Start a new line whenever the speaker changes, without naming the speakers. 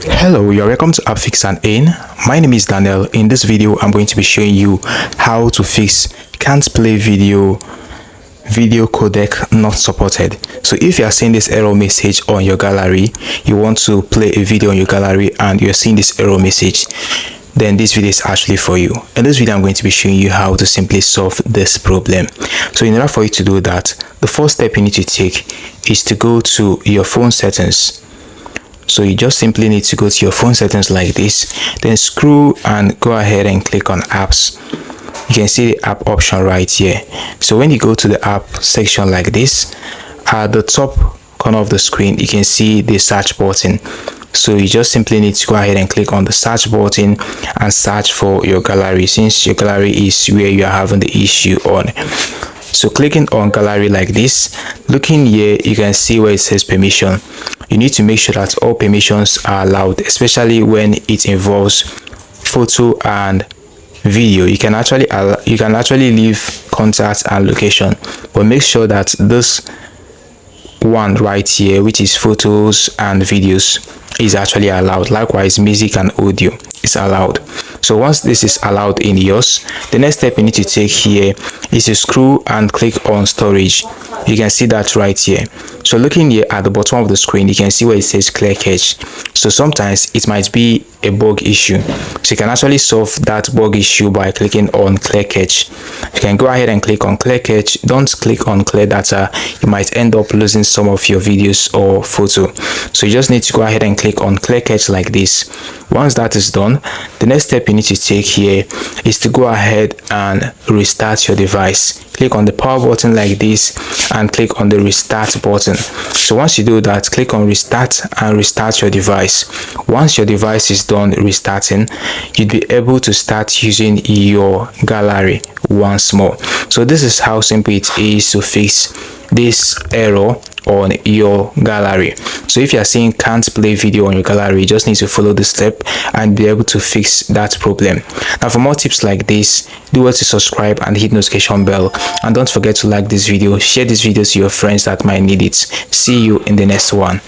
Hello, you're welcome to AppFix and In. My name is Daniel. In this video, I'm going to be showing you how to fix can't play video codec not supported. So if you are seeing this error message on your gallery, you want to play a video on your gallery and you're seeing this error message, then this video is actually for you. In this video, I'm going to be showing you how to simply solve this problem. So in order for you to do that, the first step you need to take is to go to your phone settings. So you just simply need to go to your phone settings like this, then scroll and go ahead and click on apps. You can see the app option right here. So when you go to the app section like this, at the top corner of the screen, you can see the search button. So you just simply need to go ahead and click on the search button and search for your gallery, since your gallery is where you are having the issue on. So clicking on gallery like this, looking here, you can see where it says permission. You need to make sure that all permissions are allowed, especially when it involves photo and video. You can actually leave contact and location, but make sure that this one right here, which is photos and videos, is actually allowed. Likewise, music and audio is allowed. So once this is allowed in yours, the next step you need to take here is to scroll and click on storage. You can see that right here. So looking here at the bottom of the screen, you can see where it says clear cache. So sometimes it might be a bug issue. So you can actually solve that bug issue by clicking on clear cache. You can go ahead and click on clear cache. Don't click on clear data. You might end up losing some of your videos or photo. So you just need to go ahead and click on clear cache like this. Once that is done, the next step you need to take here is to go ahead and restart your device. Click on the power button like this and click on the restart button. So once you do that, click on restart and restart your device. Once your device is done restarting, you'd be able to start using your gallery once more. So this is how simple it is to fix this error on your gallery. So if you are seeing can't play video on your gallery, you just need to follow the step and be able to fix that problem. Now for more tips like this, do well to subscribe and hit notification bell, and don't forget to like this video, share this video to your friends that might need it. See you in the next one.